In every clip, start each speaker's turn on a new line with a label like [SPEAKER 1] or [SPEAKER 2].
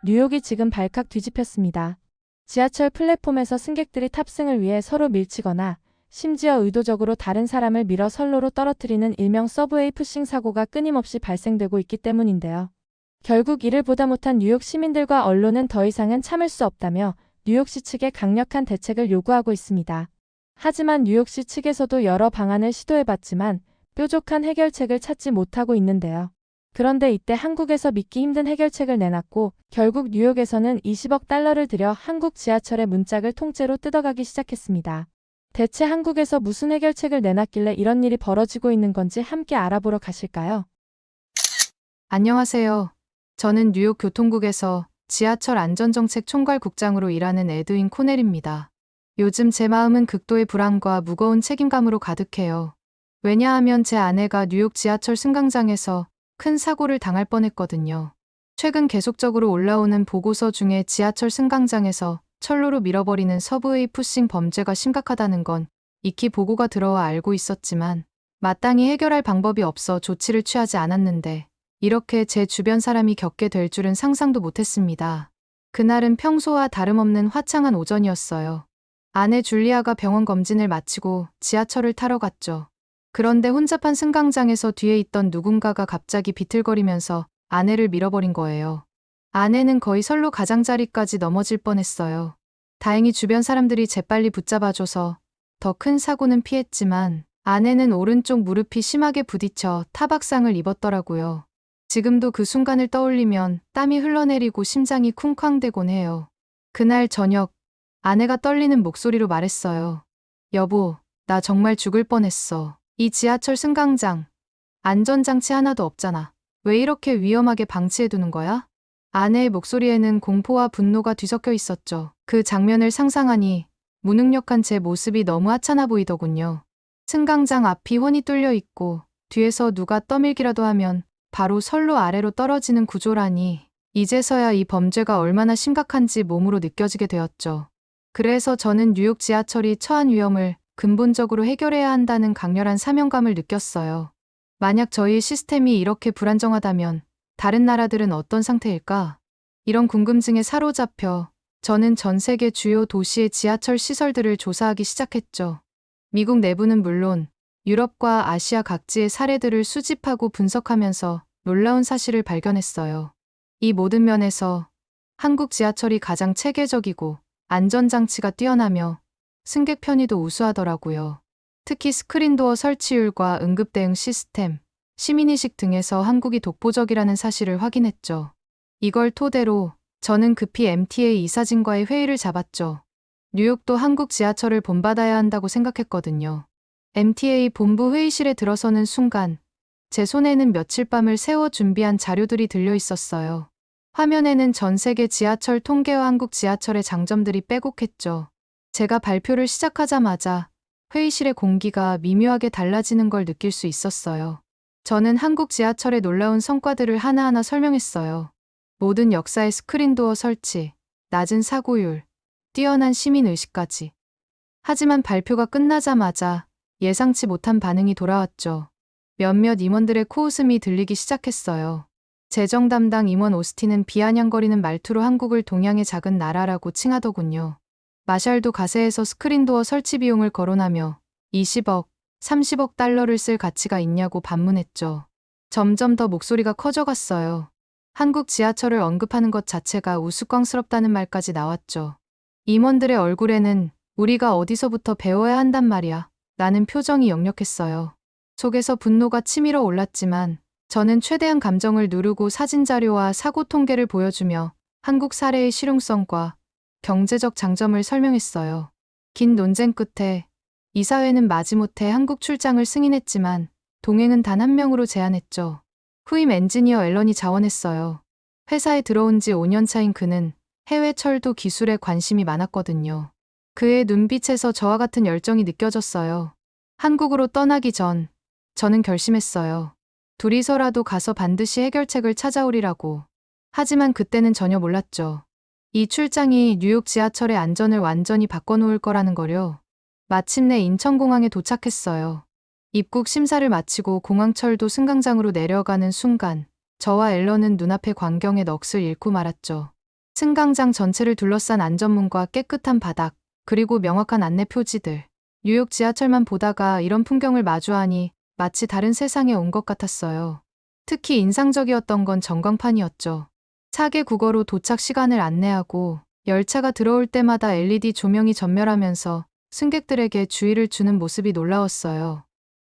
[SPEAKER 1] 뉴욕이 지금 발칵 뒤집혔습니다. 지하철 플랫폼에서 승객들이 탑승을 위해 서로 밀치거나 심지어 의도적으로 다른 사람을 밀어 선로로 떨어뜨리는 일명 서브웨이 푸싱 사고가 끊임없이 발생되고 있기 때문인데요. 결국 이를 보다 못한 뉴욕 시민들과 언론은 더 이상은 참을 수 없다며 뉴욕시 측에 강력한 대책을 요구하고 있습니다. 하지만 뉴욕시 측에서도 여러 방안을 시도해봤지만 뾰족한 해결책을 찾지 못하고 있는데요. 그런데 이때 한국에서 믿기 힘든 해결책을 내놨고 결국 뉴욕에서는 20억 달러를 들여 한국 지하철의 문짝을 통째로 뜯어가기 시작했습니다. 대체 한국에서 무슨 해결책을 내놨길래 이런 일이 벌어지고 있는 건지 함께 알아보러 가실까요?
[SPEAKER 2] 안녕하세요. 저는 뉴욕 교통국에서 지하철 안전정책 총괄국장으로 일하는 에드윈 코넬입니다. 요즘 제 마음은 극도의 불안과 무거운 책임감으로 가득해요. 왜냐하면 제 아내가 뉴욕 지하철 승강장에서 큰 사고를 당할 뻔했거든요. 최근 계속적으로 올라오는 보고서 중에 지하철 승강장에서 철로로 밀어버리는 서브웨이 푸싱 범죄가 심각하다는 건 익히 보고가 들어와 알고 있었지만 마땅히 해결할 방법이 없어 조치를 취하지 않았는데 이렇게 제 주변 사람이 겪게 될 줄은 상상도 못했습니다. 그날은 평소와 다름없는 화창한 오전이었어요. 아내 줄리아가 병원 검진을 마치고 지하철을 타러 갔죠. 그런데 혼잡한 승강장에서 뒤에 있던 누군가가 갑자기 비틀거리면서 아내를 밀어버린 거예요. 아내는 거의 선로 가장자리까지 넘어질 뻔했어요. 다행히 주변 사람들이 재빨리 붙잡아줘서 더 큰 사고는 피했지만 아내는 오른쪽 무릎이 심하게 부딪혀 타박상을 입었더라고요. 지금도 그 순간을 떠올리면 땀이 흘러내리고 심장이 쿵쾅대곤 해요. 그날 저녁 아내가 떨리는 목소리로 말했어요. 여보, 나 정말 죽을 뻔했어. 이 지하철 승강장 안전장치 하나도 없잖아. 왜 이렇게 위험하게 방치해두는 거야? 아내의 목소리에는 공포와 분노가 뒤섞여 있었죠. 그 장면을 상상하니 무능력한 제 모습이 너무 하찮아 보이더군요. 승강장 앞이 훤히 뚫려 있고 뒤에서 누가 떠밀기라도 하면 바로 선로 아래로 떨어지는 구조라니 이제서야 이 범죄가 얼마나 심각한지 몸으로 느껴지게 되었죠. 그래서 저는 뉴욕 지하철이 처한 위험을 근본적으로 해결해야 한다는 강렬한 사명감을 느꼈어요. 만약 저희 시스템이 이렇게 불안정하다면 다른 나라들은 어떤 상태일까? 이런 궁금증에 사로잡혀 저는 전 세계 주요 도시의 지하철 시설들을 조사하기 시작했죠. 미국 내부는 물론 유럽과 아시아 각지의 사례들을 수집하고 분석하면서 놀라운 사실을 발견했어요. 이 모든 면에서 한국 지하철이 가장 체계적이고 안전장치가 뛰어나며 승객 편의도 우수하더라고요. 특히 스크린도어 설치율과 응급대응 시스템, 시민의식 등에서 한국이 독보적이라는 사실을 확인했죠. 이걸 토대로 저는 급히 MTA 이사진과의 회의를 잡았죠. 뉴욕도 한국 지하철을 본받아야 한다고 생각했거든요. MTA 본부 회의실에 들어서는 순간 제 손에는 며칠 밤을 새워 준비한 자료들이 들려 있었어요. 화면에는 전 세계 지하철 통계와 한국 지하철의 장점들이 빼곡했죠. 제가 발표를 시작하자마자 회의실의 공기가 미묘하게 달라지는 걸 느낄 수 있었어요. 저는 한국 지하철의 놀라운 성과들을 하나하나 설명했어요. 모든 역사의 스크린도어 설치, 낮은 사고율, 뛰어난 시민의식까지. 하지만 발표가 끝나자마자 예상치 못한 반응이 돌아왔죠. 몇몇 임원들의 코웃음이 들리기 시작했어요. 재정 담당 임원 오스틴은 비아냥거리는 말투로 한국을 동양의 작은 나라라고 칭하더군요. 마샬도 가세에서 스크린도어 설치 비용을 거론하며 20억, 30억 달러를 쓸 가치가 있냐고 반문했죠. 점점 더 목소리가 커져갔어요. 한국 지하철을 언급하는 것 자체가 우스꽝스럽다는 말까지 나왔죠. 임원들의 얼굴에는 우리가 어디서부터 배워야 한단 말이야 라는 표정이 역력했어요. 속에서 분노가 치밀어 올랐지만 저는 최대한 감정을 누르고 사진 자료와 사고 통계를 보여주며 한국 사례의 실용성과 경제적 장점을 설명했어요. 긴 논쟁 끝에 이사회는 마지못해 한국 출장을 승인했지만 동행은 단 한 명으로 제한했죠. 후임 엔지니어 앨런이 자원했어요. 회사에 들어온 지 5년 차인 그는 해외 철도 기술에 관심이 많았거든요. 그의 눈빛에서 저와 같은 열정이 느껴졌어요. 한국으로 떠나기 전 저는 결심했어요. 둘이서라도 가서 반드시 해결책을 찾아오리라고. 하지만 그때는 전혀 몰랐죠. 이 출장이 뉴욕 지하철의 안전을 완전히 바꿔놓을 거라는 거요. 마침내 인천공항에 도착했어요. 입국 심사를 마치고 공항철도 승강장으로 내려가는 순간 저와 앨런은 눈앞의 광경에 넋을 잃고 말았죠. 승강장 전체를 둘러싼 안전문과 깨끗한 바닥, 그리고 명확한 안내 표지들. 뉴욕 지하철만 보다가 이런 풍경을 마주하니 마치 다른 세상에 온 것 같았어요. 특히 인상적이었던 건 전광판이었죠. 차계 국어로 도착 시간을 안내하고 열차가 들어올 때마다 LED 조명이 전멸하면서 승객들에게 주의를 주는 모습이 놀라웠어요.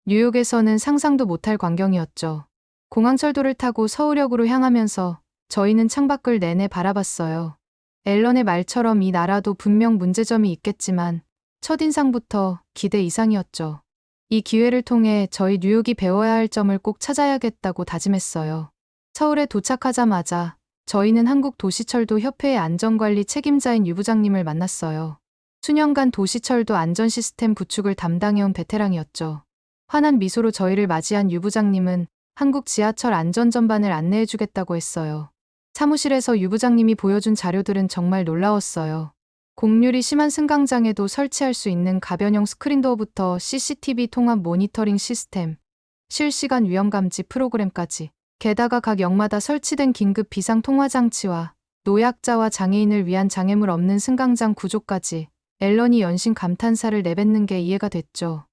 [SPEAKER 2] 뉴욕에서는 상상도 못할 광경이었죠. 공항철도를 타고 서울역으로 향하면서 저희는 창밖을 내내 바라봤어요. 앨런의 말처럼 이 나라도 분명 문제점이 있겠지만 첫인상부터 기대 이상이었죠. 이 기회를 통해 저희 뉴욕이 배워야 할 점을 꼭 찾아야겠다고 다짐했어요. 서울에 도착하자마자 저희는 한국도시철도 협회의 안전관리 책임자인 유 부장님을 만났어요. 수년간 도시철도 안전 시스템 구축을 담당해온 베테랑이었죠. 환한 미소로 저희를 맞이한 유 부장님은 한국 지하철 안전 전반을 안내해주겠다고 했어요. 사무실에서 유 부장님이 보여준 자료들은 정말 놀라웠어요. 공률이 심한 승강장에도 설치할 수 있는 가변형 스크린도어부터 CCTV 통합 모니터링 시스템, 실시간 위험감지 프로그램까지. 게다가 각 역마다 설치된 긴급 비상 통화 장치와 노약자와 장애인을 위한 장애물 없는 승강장 구조까지. 앨런이 연신 감탄사를 내뱉는 게 이해가 됐죠.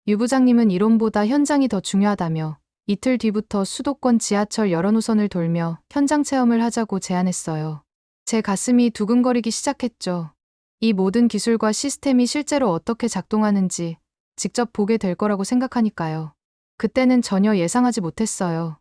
[SPEAKER 2] 유 부장님은 이론보다 현장이 더 중요하다며 이틀 뒤부터 수도권 지하철 여러 노선을 돌며 현장 체험을 하자고 제안했어요. 제 가슴이 두근거리기 시작했죠. 이 모든 기술과 시스템이 실제로 어떻게 작동하는지 직접 보게 될 거라고 생각하니까요. 그때는 전혀 예상하지 못했어요.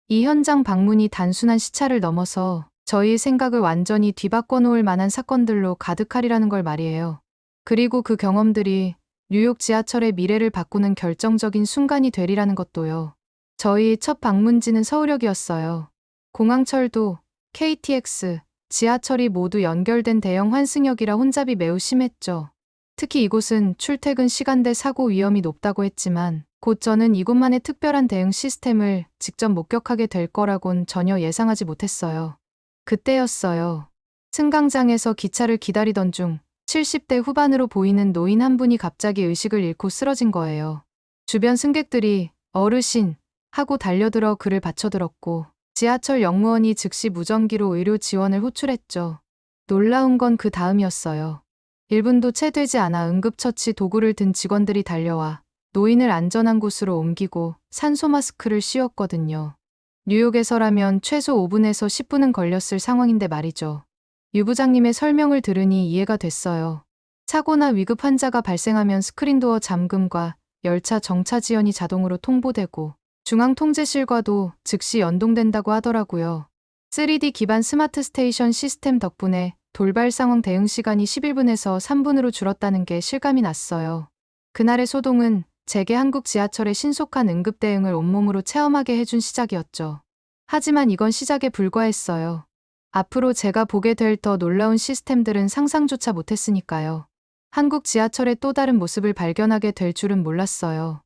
[SPEAKER 2] 이 현장 방문이 단순한 시찰을 넘어서 저희의 생각을 완전히 뒤바꿔 놓을 만한 사건들로 가득하리라는 걸 말이에요. 그리고 그 경험들이 뉴욕 지하철의 미래를 바꾸는 결정적인 순간이 되리라는 것도요. 저희 첫 방문지는 서울역이었어요. 공항철도, KTX, 지하철이 모두 연결된 대형 환승역이라 혼잡이 매우 심했죠. 특히 이곳은 출퇴근 시간대 사고 위험이 높다고 했지만 곧 저는 이곳만의 특별한 대응 시스템을 직접 목격하게 될 거라곤 전혀 예상하지 못했어요. 그때였어요. 승강장에서 기차를 기다리던 중 70대 후반으로 보이는 노인 한 분이 갑자기 의식을 잃고 쓰러진 거예요. 주변 승객들이 어르신 하고 달려들어 그를 받쳐들었고 지하철 역무원이 즉시 무전기로 의료 지원을 호출했죠. 놀라운 건 그 다음이었어요. 1분도 채 되지 않아 응급처치 도구를 든 직원들이 달려와 노인을 안전한 곳으로 옮기고 산소 마스크를 씌웠거든요. 뉴욕에서라면 최소 5분에서 10분은 걸렸을 상황인데 말이죠. 유 부장님의 설명을 들으니 이해가 됐어요. 사고나 위급 환자가 발생하면 스크린도어 잠금과 열차 정차 지연이 자동으로 통보되고 중앙통제실과도 즉시 연동된다고 하더라고요. 3D 기반 스마트 스테이션 시스템 덕분에 돌발 상황 대응 시간이 11분에서 3분으로 줄었다는 게 실감이 났어요. 그날의 소동은 제게 한국 지하철의 신속한 응급 대응을 온몸으로 체험하게 해준 시작이었죠. 하지만 이건 시작에 불과했어요. 앞으로 제가 보게 될 더 놀라운 시스템들은 상상조차 못했으니까요. 한국 지하철의 또 다른 모습을 발견하게 될 줄은 몰랐어요.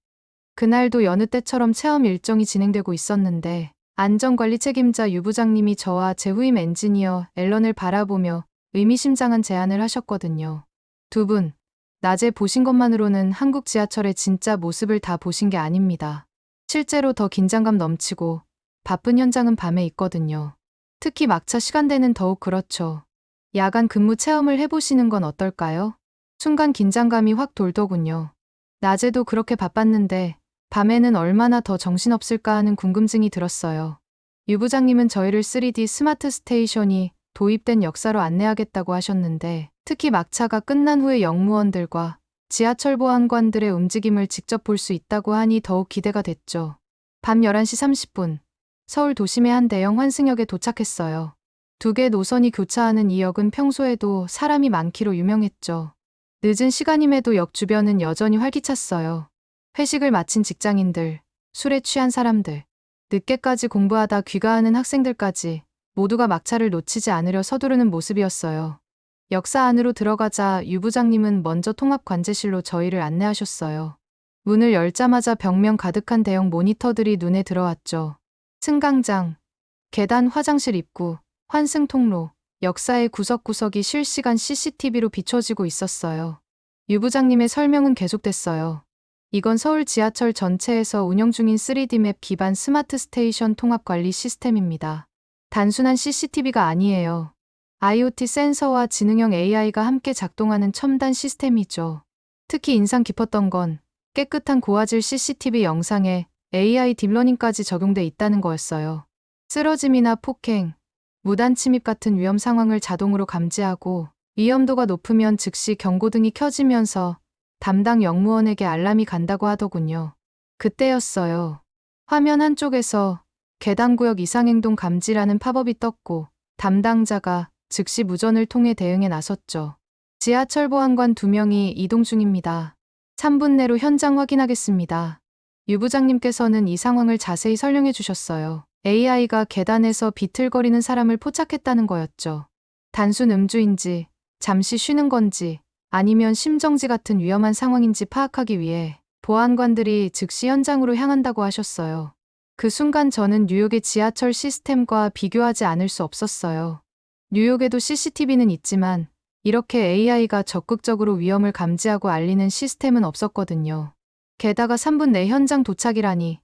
[SPEAKER 2] 그날도 여느 때처럼 체험 일정이 진행되고 있었는데 안전관리 책임자 유 부장님이 저와 제 후임 엔지니어 앨런을 바라보며 의미심장한 제안을 하셨거든요. 두 분, 낮에 보신 것만으로는 한국 지하철의 진짜 모습을 다 보신 게 아닙니다. 실제로 더 긴장감 넘치고 바쁜 현장은 밤에 있거든요. 특히 막차 시간대는 더욱 그렇죠. 야간 근무 체험을 해보시는 건 어떨까요? 순간 긴장감이 확 돌더군요. 낮에도 그렇게 바빴는데 밤에는 얼마나 더 정신없을까 하는 궁금증이 들었어요. 유 부장님은 저희를 3D 스마트 스테이션이 도입된 역사로 안내하겠다고 하셨는데 특히 막차가 끝난 후에 역무원들과 지하철 보안관들의 움직임을 직접 볼 수 있다고 하니 더욱 기대가 됐죠. 밤 11시 30분, 서울 도심의 한 대형 환승역에 도착했어요. 2개 노선이 교차하는 이 역은 평소에도 사람이 많기로 유명했죠. 늦은 시간임에도 역 주변은 여전히 활기찼어요. 회식을 마친 직장인들, 술에 취한 사람들, 늦게까지 공부하다 귀가하는 학생들까지 모두가 막차를 놓치지 않으려 서두르는 모습이었어요. 역사 안으로 들어가자 유 부장님은 먼저 통합관제실로 저희를 안내하셨어요. 문을 열자마자 벽면 가득한 대형 모니터들이 눈에 들어왔죠. 승강장, 계단, 화장실 입구, 환승 통로, 역사의 구석구석이 실시간 CCTV로 비춰지고 있었어요. 유 부장님의 설명은 계속됐어요. 이건 서울 지하철 전체에서 운영 중인 3D 맵 기반 스마트 스테이션 통합 관리 시스템입니다. 단순한 CCTV가 아니에요. IoT 센서와 지능형 AI가 함께 작동하는 첨단 시스템이죠. 특히 인상 깊었던 건 깨끗한 고화질 CCTV 영상에 AI 딥러닝까지 적용돼 있다는 거였어요. 쓰러짐이나 폭행, 무단 침입 같은 위험 상황을 자동으로 감지하고 위험도가 높으면 즉시 경고등이 켜지면서 담당 영무원에게 알람이 간다고 하더군요. 그때였어요. 화면 한쪽에서 계단구역 이상행동 감지라는 팝업이 떴고 담당자가 즉시 무전을 통해 대응에 나섰죠. 지하철 보안관 2명이 이동 중입니다. 3분 내로 현장 확인하겠습니다. 유 부장님께서는 이 상황을 자세히 설명해 주셨어요. AI가 계단에서 비틀거리는 사람을 포착했다는 거였죠. 단순 음주인지, 잠시 쉬는 건지, 아니면 심정지 같은 위험한 상황인지 파악하기 위해 보안관들이 즉시 현장으로 향한다고 하셨어요. 그 순간 저는 뉴욕의 지하철 시스템과 비교하지 않을 수 없었어요. 뉴욕에도 CCTV는 있지만 이렇게 AI가 적극적으로 위험을 감지하고 알리는 시스템은 없었거든요. 게다가 3분 내 현장 도착이라니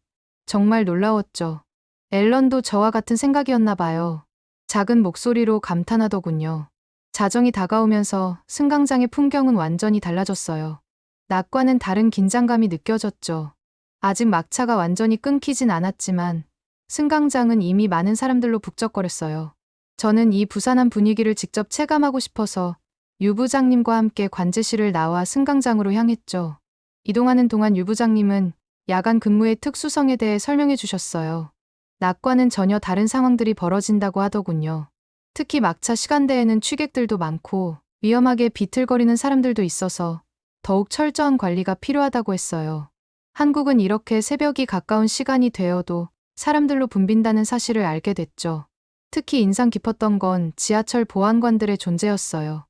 [SPEAKER 2] 정말 놀라웠죠. 앨런도 저와 같은 생각이었나 봐요. 작은 목소리로 감탄하더군요. 자정이 다가오면서 승강장의 풍경은 완전히 달라졌어요. 낮과는 다른 긴장감이 느껴졌죠. 아직 막차가 완전히 끊기진 않았지만 승강장은 이미 많은 사람들로 북적거렸어요. 저는 이 부산한 분위기를 직접 체감하고 싶어서 유 부장님과 함께 관제실을 나와 승강장으로 향했죠. 이동하는 동안 유 부장님은 야간 근무의 특수성에 대해 설명해 주셨어요. 낮과는 전혀 다른 상황들이 벌어진다고 하더군요. 특히 막차 시간대에는 취객들도 많고 위험하게 비틀거리는 사람들도 있어서 더욱 철저한 관리가 필요하다고 했어요. 한국은 이렇게 새벽이 가까운 시간이 되어도 사람들로 붐빈다는 사실을 알게 됐죠. 특히 인상 깊었던 건 지하철 보안관들의 존재였어요.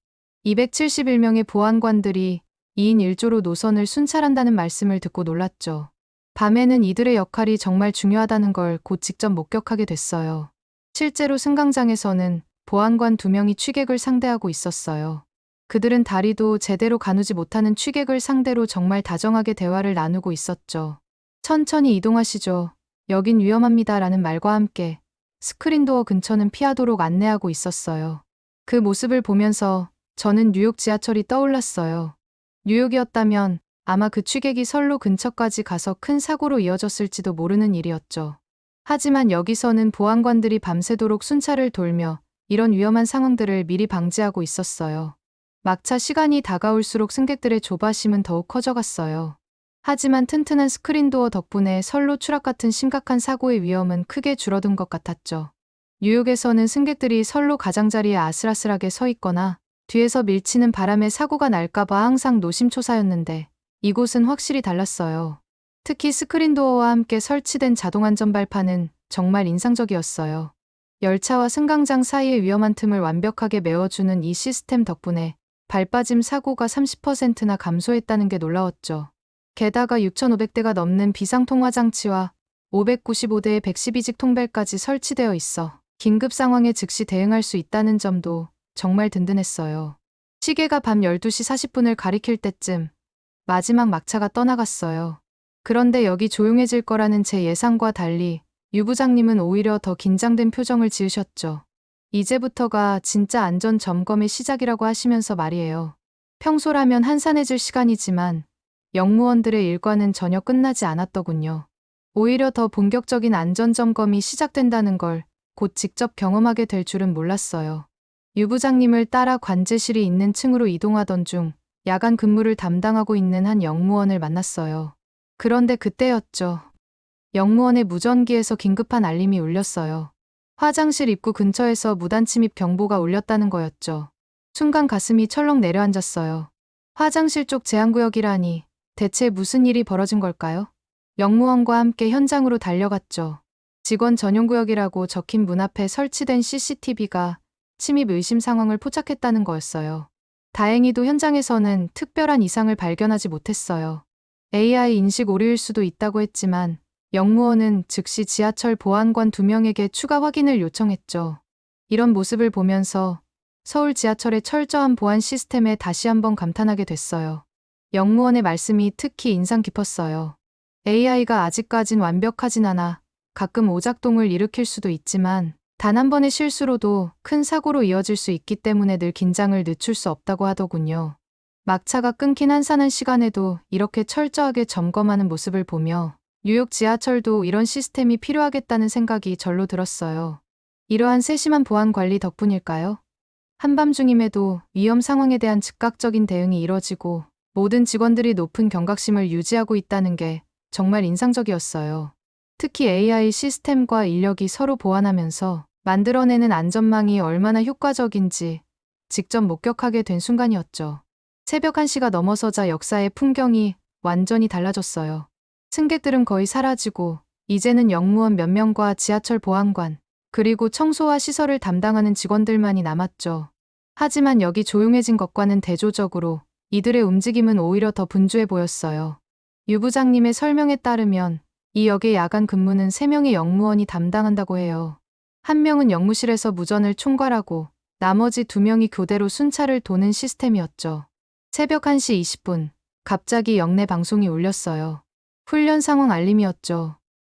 [SPEAKER 2] 271명의 보안관들이 2인 1조로 노선을 순찰한다는 말씀을 듣고 놀랐죠. 밤에는 이들의 역할이 정말 중요하다는 걸 곧 직접 목격하게 됐어요. 실제로 승강장에서는 보안관 2명이 취객을 상대하고 있었어요. 그들은 다리도 제대로 가누지 못하는 취객을 상대로 정말 다정하게 대화를 나누고 있었죠. 천천히 이동하시죠. 여긴 위험합니다. 라는 말과 함께 스크린도어 근처는 피하도록 안내하고 있었어요. 그 모습을 보면서 저는 뉴욕 지하철이 떠올랐어요. 뉴욕이었다면 아마 그 취객이 선로 근처까지 가서 큰 사고로 이어졌을지도 모르는 일이었죠. 하지만 여기서는 보안관들이 밤새도록 순찰을 돌며 이런 위험한 상황들을 미리 방지하고 있었어요. 막차 시간이 다가올수록 승객들의 조바심은 더욱 커져갔어요. 하지만 튼튼한 스크린도어 덕분에 선로 추락 같은 심각한 사고의 위험은 크게 줄어든 것 같았죠. 뉴욕에서는 승객들이 선로 가장자리에 아슬아슬하게 서 있거나 뒤에서 밀치는 바람에 사고가 날까봐 항상 노심초사였는데 이곳은 확실히 달랐어요. 특히 스크린도어와 함께 설치된 자동안전발판은 정말 인상적이었어요. 열차와 승강장 사이의 위험한 틈을 완벽하게 메워주는 이 시스템 덕분에 발빠짐 사고가 30%나 감소했다는 게 놀라웠죠. 게다가 6,500대가 넘는 비상통화장치와 595대의 112직 통벨까지 설치되어 있어 긴급 상황에 즉시 대응할 수 있다는 점도 정말 든든했어요. 시계가 밤 12시 40분을 가리킬 때쯤 마지막 막차가 떠나갔어요. 그런데 여기 조용해질 거라는 제 예상과 달리 유 부장님은 오히려 더 긴장된 표정을 지으셨죠. 이제부터가 진짜 안전 점검의 시작이라고 하시면서 말이에요. 평소라면 한산해질 시간이지만 영무원들의 일과는 전혀 끝나지 않았더군요. 오히려 더 본격적인 안전 점검이 시작된다는 걸 곧 직접 경험하게 될 줄은 몰랐어요. 유 부장님을 따라 관제실이 있는 층으로 이동하던 중 야간 근무를 담당하고 있는 한 영무원을 만났어요. 그런데 그때였죠. 영무원의 무전기에서 긴급한 알림이 울렸어요. 화장실 입구 근처에서 무단 침입 경보가 울렸다는 거였죠. 순간 가슴이 철렁 내려앉았어요. 화장실 쪽 제한구역이라니 대체 무슨 일이 벌어진 걸까요? 영무원과 함께 현장으로 달려갔죠. 직원 전용구역이라고 적힌 문 앞에 설치된 CCTV가 침입 의심 상황을 포착했다는 거였어요. 다행히도 현장에서는 특별한 이상을 발견하지 못했어요. AI 인식 오류일 수도 있다고 했지만 영무원은 즉시 지하철 보안관 2명에게 추가 확인을 요청했죠. 이런 모습을 보면서 서울 지하철의 철저한 보안 시스템에 다시 한번 감탄하게 됐어요. 영무원의 말씀이 특히 인상 깊었어요. AI가 아직까진 완벽하진 않아 가끔 오작동을 일으킬 수도 있지만 단 한 번의 실수로도 큰 사고로 이어질 수 있기 때문에 늘 긴장을 늦출 수 없다고 하더군요. 막차가 끊긴 한산한 시간에도 이렇게 철저하게 점검하는 모습을 보며 뉴욕 지하철도 이런 시스템이 필요하겠다는 생각이 절로 들었어요. 이러한 세심한 보안 관리 덕분일까요? 한밤중임에도 위험 상황에 대한 즉각적인 대응이 이뤄지고 모든 직원들이 높은 경각심을 유지하고 있다는 게 정말 인상적이었어요. 특히 AI 시스템과 인력이 서로 보완하면서 만들어내는 안전망이 얼마나 효과적인지 직접 목격하게 된 순간이었죠. 새벽 1시가 넘어서자 역사의 풍경이 완전히 달라졌어요. 승객들은 거의 사라지고 이제는 역무원 몇 명과 지하철 보안관, 그리고 청소와 시설을 담당하는 직원들만이 남았죠. 하지만 역이 조용해진 것과는 대조적으로 이들의 움직임은 오히려 더 분주해 보였어요. 유 부장님의 설명에 따르면 이 역의 야간 근무는 3명의 역무원이 담당한다고 해요. 한 명은 역무실에서 무전을 총괄하고 나머지 2명이 교대로 순찰을 도는 시스템이었죠. 새벽 1시 20분, 갑자기 역내 방송이 울렸어요. 훈련 상황 알림이었죠.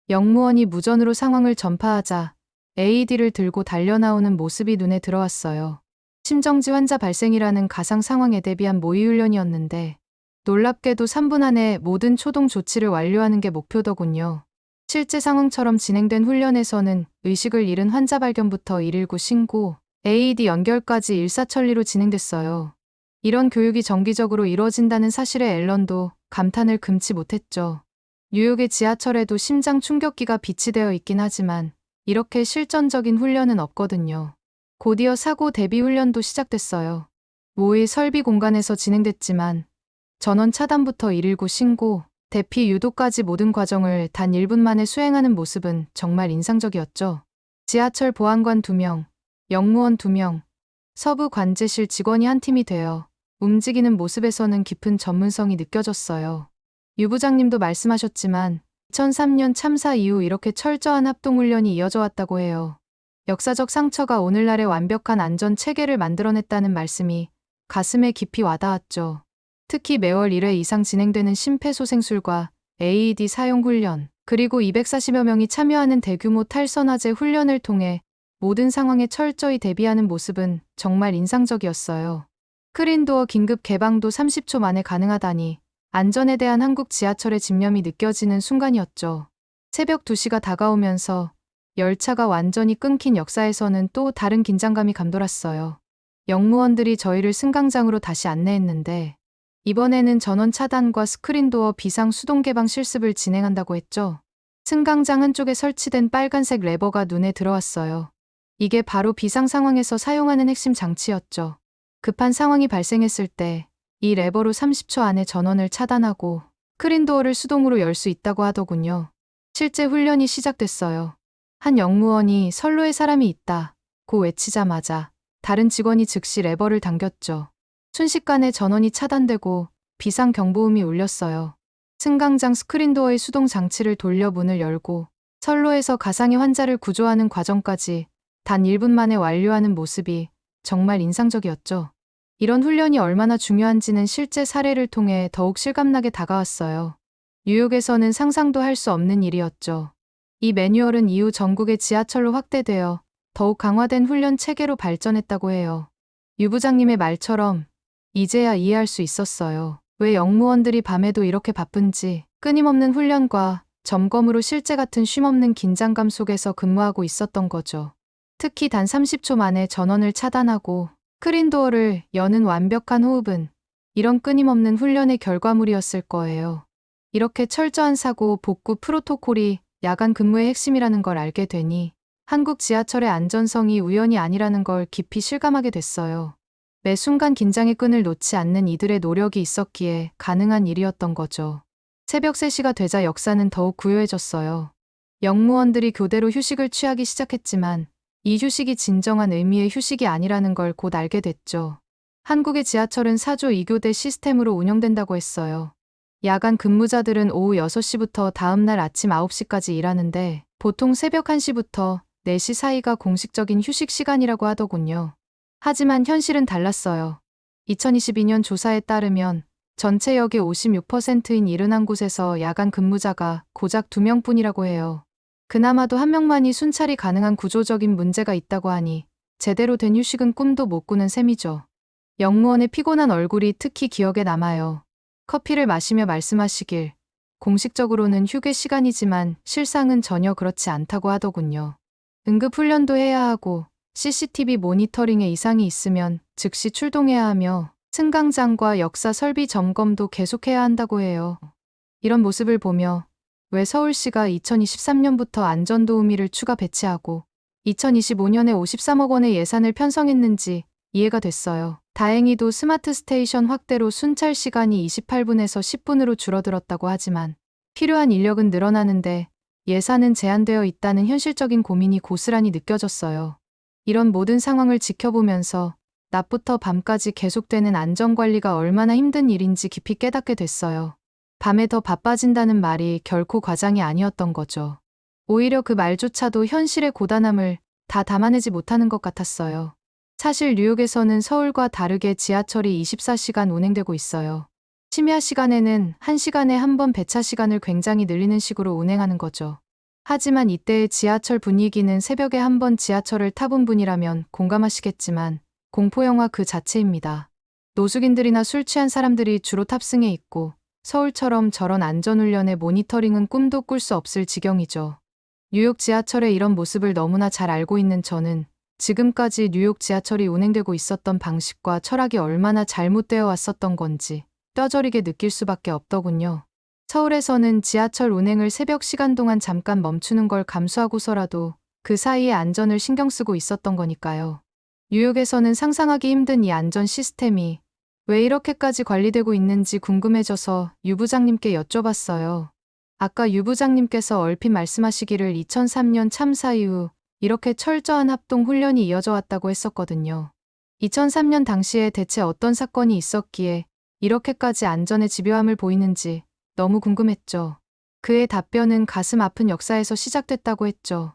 [SPEAKER 2] 역무원이 무전으로 상황을 전파하자 AED를 들고 달려나오는 모습이 눈에 들어왔어요. 심정지 환자 발생이라는 가상 상황에 대비한 모의 훈련이었는데 놀랍게도 3분 안에 모든 초동 조치를 완료하는 게 목표더군요. 실제 상황처럼 진행된 훈련에서는 의식을 잃은 환자 발견부터 119 신고, AED 연결까지 일사천리로 진행됐어요. 이런 교육이 정기적으로 이루어진다는 사실에 앨런도 감탄을 금치 못했죠. 뉴욕의 지하철에도 심장 충격기가 비치되어 있긴 하지만 이렇게 실전적인 훈련은 없거든요. 곧이어 사고 대비 훈련도 시작됐어요. 모의 설비 공간에서 진행됐지만 전원 차단부터 119 신고, 대피 유도까지 모든 과정을 단 1분 만에 수행하는 모습은 정말 인상적이었죠. 지하철 보안관 2명, 역무원 2명, 서부 관제실 직원이 한 팀이 되어 움직이는 모습에서는 깊은 전문성이 느껴졌어요. 유 부장님도 말씀하셨지만 2003년 참사 이후 이렇게 철저한 합동훈련이 이어져 왔다고 해요. 역사적 상처가 오늘날의 완벽한 안전 체계를 만들어냈다는 말씀이 가슴에 깊이 와닿았죠. 특히 매월 1회 이상 진행되는 심폐소생술과 AED 사용 훈련, 그리고 240여 명이 참여하는 대규모 탈선화제 훈련을 통해 모든 상황에 철저히 대비하는 모습은 정말 인상적이었어요. 스크린도어 긴급 개방도 30초 만에 가능하다니 안전에 대한 한국 지하철의 집념이 느껴지는 순간이었죠. 새벽 2시가 다가오면서 열차가 완전히 끊긴 역사에서는 또 다른 긴장감이 감돌았어요. 역무원들이 저희를 승강장으로 다시 안내했는데 이번에는 전원 차단과 스크린도어 비상 수동 개방 실습을 진행한다고 했죠. 승강장 한쪽에 설치된 빨간색 레버가 눈에 들어왔어요. 이게 바로 비상 상황에서 사용하는 핵심 장치였죠. 급한 상황이 발생했을 때 이 레버로 30초 안에 전원을 차단하고 스크린도어를 수동으로 열 수 있다고 하더군요. 실제 훈련이 시작됐어요. 한 역무원이 선로에 사람이 있다 고 외치자마자 다른 직원이 즉시 레버를 당겼죠. 순식간에 전원이 차단되고 비상 경보음이 울렸어요. 승강장 스크린도어의 수동 장치를 돌려 문을 열고 선로에서 가상의 환자를 구조하는 과정까지 단 1분 만에 완료하는 모습이 정말 인상적이었죠. 이런 훈련이 얼마나 중요한지는 실제 사례를 통해 더욱 실감나게 다가왔어요. 뉴욕에서는 상상도 할 수 없는 일이었죠. 이 매뉴얼은 이후 전국의 지하철로 확대되어 더욱 강화된 훈련 체계로 발전했다고 해요. 유 부장님의 말처럼 이제야 이해할 수 있었어요. 왜 역무원들이 밤에도 이렇게 바쁜지, 끊임없는 훈련과 점검으로 실제 같은 쉼없는 긴장감 속에서 근무하고 있었던 거죠. 특히 단 30초 만에 전원을 차단하고 스크린도어를 여는 완벽한 호흡은 이런 끊임없는 훈련의 결과물이었을 거예요. 이렇게 철저한 사고 복구 프로토콜이 야간 근무의 핵심이라는 걸 알게 되니 한국 지하철의 안전성이 우연이 아니라는 걸 깊이 실감하게 됐어요. 매 순간 긴장의 끈을 놓지 않는 이들의 노력이 있었기에 가능한 일이었던 거죠. 새벽 3시가 되자 역사는 더욱 고요해졌어요. 역무원들이 교대로 휴식을 취하기 시작했지만 이 휴식이 진정한 의미의 휴식이 아니라는 걸 곧 알게 됐죠. 한국의 지하철은 4조 2교대 시스템으로 운영된다고 했어요. 야간 근무자들은 오후 6시부터 다음날 아침 9시까지 일하는데 보통 새벽 1시부터 4시 사이가 공식적인 휴식 시간이라고 하더군요. 하지만 현실은 달랐어요. 2022년 조사에 따르면 전체 역의 56%인 71곳에서 야간 근무자가 고작 2명뿐이라고 해요. 그나마도 한 명만이 순찰이 가능한 구조적인 문제가 있다고 하니 제대로 된 휴식은 꿈도 못 꾸는 셈이죠. 영무원의 피곤한 얼굴이 특히 기억에 남아요. 커피를 마시며 말씀하시길, 공식적으로는 휴게 시간이지만 실상은 전혀 그렇지 않다고 하더군요. 응급훈련도 해야 하고 CCTV 모니터링에 이상이 있으면 즉시 출동해야 하며 승강장과 역사 설비 점검도 계속해야 한다고 해요. 이런 모습을 보며 왜 서울시가 2023년부터 안전도우미를 추가 배치하고 2025년에 53억 원의 예산을 편성했는지 이해가 됐어요. 다행히도 스마트 스테이션 확대로 순찰 시간이 28분에서 10분으로 줄어들었다고 하지만 필요한 인력은 늘어나는데 예산은 제한되어 있다는 현실적인 고민이 고스란히 느껴졌어요. 이런 모든 상황을 지켜보면서 낮부터 밤까지 계속되는 안전관리가 얼마나 힘든 일인지 깊이 깨닫게 됐어요. 밤에 더 바빠진다는 말이 결코 과장이 아니었던 거죠. 오히려 그 말조차도 현실의 고단함을 다 담아내지 못하는 것 같았어요. 사실 뉴욕에서는 서울과 다르게 지하철이 24시간 운행되고 있어요. 심야 시간에는 1시간에 한 번 배차 시간을 굉장히 늘리는 식으로 운행하는 거죠. 하지만 이때의 지하철 분위기는 새벽에 한 번 지하철을 타본 분이라면 공감하시겠지만 공포영화 그 자체입니다. 노숙인들이나 술 취한 사람들이 주로 탑승해 있고 서울처럼 저런 안전훈련의 모니터링은 꿈도 꿀 수 없을 지경이죠. 뉴욕 지하철의 이런 모습을 너무나 잘 알고 있는 저는 지금까지 뉴욕 지하철이 운행되고 있었던 방식과 철학이 얼마나 잘못되어 왔었던 건지 뼈저리게 느낄 수밖에 없더군요. 서울에서는 지하철 운행을 새벽 시간 동안 잠깐 멈추는 걸 감수하고서라도 그 사이에 안전을 신경 쓰고 있었던 거니까요. 뉴욕에서는 상상하기 힘든 이 안전 시스템이 왜 이렇게까지 관리되고 있는지 궁금해져서 유 부장님께 여쭤봤어요. 아까 유 부장님께서 얼핏 말씀하시기를 2003년 참사 이후 이렇게 철저한 합동 훈련이 이어져 왔다고 했었거든요. 2003년 당시에 대체 어떤 사건이 있었기에 이렇게까지 안전에 집요함을 보이는지 너무 궁금했죠. 그의 답변은 가슴 아픈 역사에서 시작됐다고 했죠.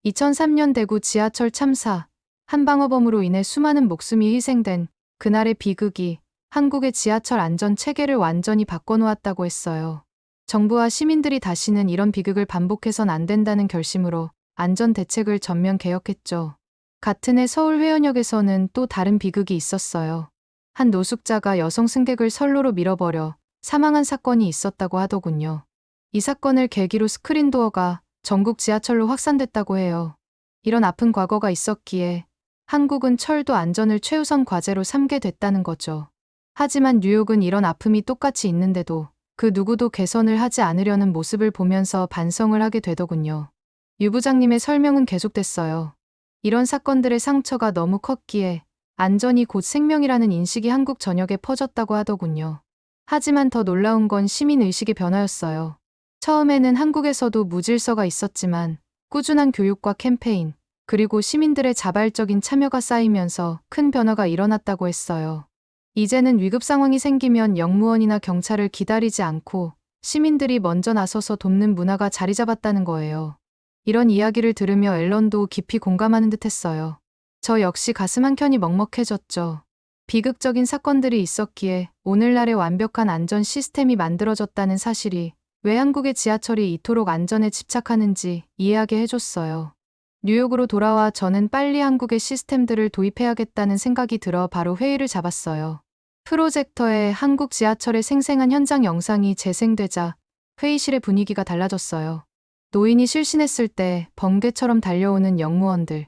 [SPEAKER 2] 2003년 대구 지하철 참사, 한방어범으로 인해 수많은 목숨이 희생된 그날의 비극이 한국의 지하철 안전 체계를 완전히 바꿔놓았다고 했어요. 정부와 시민들이 다시는 이런 비극을 반복해선 안 된다는 결심으로 안전 대책을 전면 개혁했죠. 같은 해 서울 회원역에서는 또 다른 비극이 있었어요. 한 노숙자가 여성 승객을 선로로 밀어버려 사망한 사건이 있었다고 하더군요. 이 사건을 계기로 스크린도어가 전국 지하철로 확산됐다고 해요. 이런 아픈 과거가 있었기에 한국은 철도 안전을 최우선 과제로 삼게 됐다는 거죠. 하지만 뉴욕은 이런 아픔이 똑같이 있는데도 그 누구도 개선을 하지 않으려는 모습을 보면서 반성을 하게 되더군요. 유 부장님의 설명은 계속됐어요. 이런 사건들의 상처가 너무 컸기에 안전이 곧 생명이라는 인식이 한국 전역에 퍼졌다고 하더군요. 하지만 더 놀라운 건 시민의식의 변화였어요. 처음에는 한국에서도 무질서가 있었지만 꾸준한 교육과 캠페인, 그리고 시민들의 자발적인 참여가 쌓이면서 큰 변화가 일어났다고 했어요. 이제는 위급 상황이 생기면 영무원이나 경찰을 기다리지 않고 시민들이 먼저 나서서 돕는 문화가 자리 잡았다는 거예요. 이런 이야기를 들으며 앨런도 깊이 공감하는 듯 했어요. 저 역시 가슴 한켠이 먹먹해졌죠. 비극적인 사건들이 있었기에 오늘날의 완벽한 안전 시스템이 만들어졌다는 사실이 왜 한국의 지하철이 이토록 안전에 집착하는지 이해하게 해줬어요. 뉴욕으로 돌아와 저는 빨리 한국의 시스템들을 도입해야겠다는 생각이 들어 바로 회의를 잡았어요. 프로젝터에 한국 지하철의 생생한 현장 영상이 재생되자 회의실의 분위기가 달라졌어요. 노인이 실신했을 때 번개처럼 달려오는 영무원들,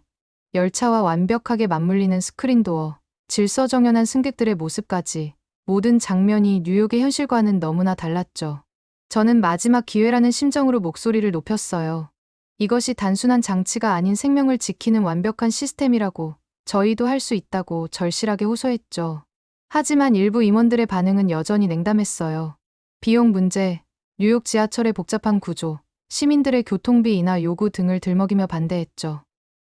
[SPEAKER 2] 열차와 완벽하게 맞물리는 스크린도어, 질서정연한 승객들의 모습까지 모든 장면이 뉴욕의 현실과는 너무나 달랐죠. 저는 마지막 기회라는 심정으로 목소리를 높였어요. 이것이 단순한 장치가 아닌 생명을 지키는 완벽한 시스템이라고 저희도 할 수 있다고 절실하게 호소했죠. 하지만 일부 임원들의 반응은 여전히 냉담했어요. 비용 문제, 뉴욕 지하철의 복잡한 구조, 시민들의 교통비 인하 요구 등을 들먹이며 반대했죠.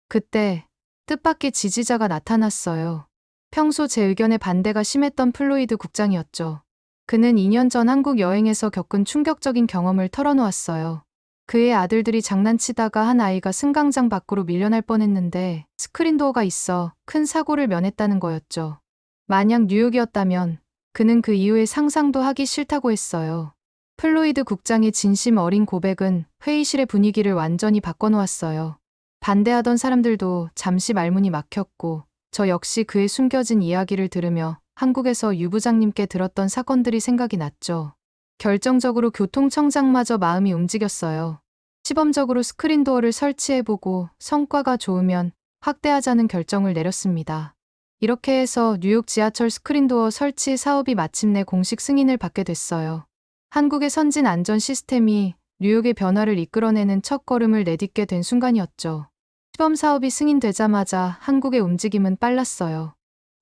[SPEAKER 2] 그때 뜻밖의 지지자가 나타났어요. 평소 제 의견에 반대가 심했던 플로이드 국장이었죠. 그는 2년 전 한국 여행에서 겪은 충격적인 경험을 털어놓았어요. 그의 아들들이 장난치다가 한 아이가 승강장 밖으로 밀려날 뻔했는데 스크린도어가 있어 큰 사고를 면했다는 거였죠. 만약 뉴욕이었다면 그는 그 이후에 상상도 하기 싫다고 했어요. 플로이드 국장의 진심 어린 고백은 회의실의 분위기를 완전히 바꿔놓았어요. 반대하던 사람들도 잠시 말문이 막혔고 저 역시 그의 숨겨진 이야기를 들으며 한국에서 유 부장님께 들었던 사건들이 생각이 났죠. 결정적으로 교통청장마저 마음이 움직였어요. 시범적으로 스크린도어를 설치해보고 성과가 좋으면 확대하자는 결정을 내렸습니다. 이렇게 해서 뉴욕 지하철 스크린도어 설치 사업이 마침내 공식 승인을 받게 됐어요. 한국의 선진 안전 시스템이 뉴욕의 변화를 이끌어내는 첫 걸음을 내딛게 된 순간이었죠. 시범 사업이 승인되자마자 한국의 움직임은 빨랐어요.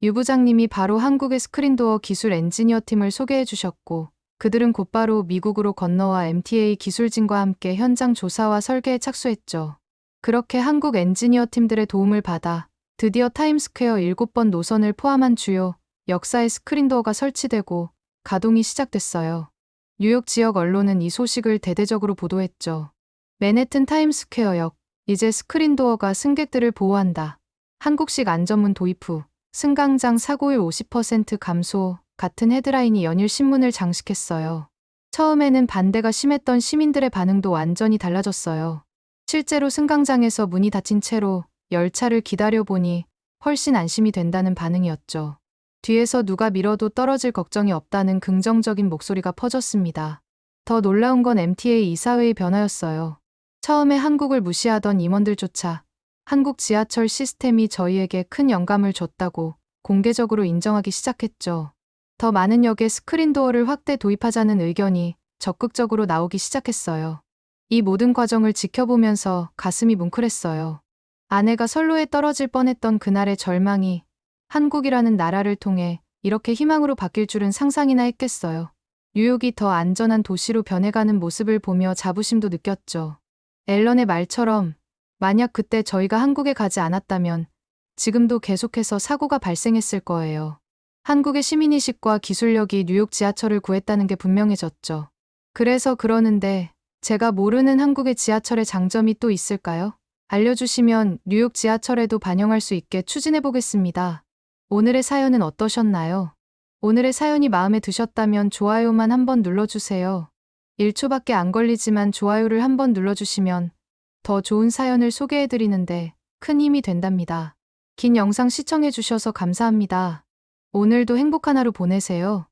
[SPEAKER 2] 유 부장님이 바로 한국의 스크린도어 기술 엔지니어 팀을 소개해 주셨고, 그들은 곧바로 미국으로 건너와 MTA 기술진과 함께 현장 조사와 설계에 착수했죠. 그렇게 한국 엔지니어 팀들의 도움을 받아 드디어 타임스퀘어 7번 노선을 포함한 주요 역사의 스크린도어가 설치되고 가동이 시작됐어요. 뉴욕 지역 언론은 이 소식을 대대적으로 보도했죠. 맨해튼 타임스퀘어역, 이제 스크린도어가 승객들을 보호한다. 한국식 안전문 도입 후 승강장 사고율 50% 감소 같은 헤드라인이 연일 신문을 장식했어요. 처음에는 반대가 심했던 시민들의 반응도 완전히 달라졌어요. 실제로 승강장에서 문이 닫힌 채로 열차를 기다려보니 훨씬 안심이 된다는 반응이었죠. 뒤에서 누가 밀어도 떨어질 걱정이 없다는 긍정적인 목소리가 퍼졌습니다. 더 놀라운 건 MTA 이사회의 변화였어요. 처음에 한국을 무시하던 임원들조차 한국 지하철 시스템이 저희에게 큰 영감을 줬다고 공개적으로 인정하기 시작했죠. 더 많은 역에 스크린도어를 확대 도입하자는 의견이 적극적으로 나오기 시작했어요. 이 모든 과정을 지켜보면서 가슴이 뭉클했어요. 아내가 선로에 떨어질 뻔했던 그날의 절망이 한국이라는 나라를 통해 이렇게 희망으로 바뀔 줄은 상상이나 했겠어요. 뉴욕이 더 안전한 도시로 변해가는 모습을 보며 자부심도 느꼈죠. 앨런의 말처럼 만약 그때 저희가 한국에 가지 않았다면 지금도 계속해서 사고가 발생했을 거예요. 한국의 시민의식과 기술력이 뉴욕 지하철을 구했다는 게 분명해졌죠. 그래서 그러는데 제가 모르는 한국의 지하철의 장점이 또 있을까요? 알려주시면 뉴욕 지하철에도 반영할 수 있게 추진해보겠습니다. 오늘의 사연은 어떠셨나요? 오늘의 사연이 마음에 드셨다면 좋아요만 한번 눌러주세요. 1초밖에 안 걸리지만 좋아요를 한번 눌러주시면 더 좋은 사연을 소개해드리는데 큰 힘이 된답니다. 긴 영상 시청해주셔서 감사합니다. 오늘도 행복한 하루 보내세요.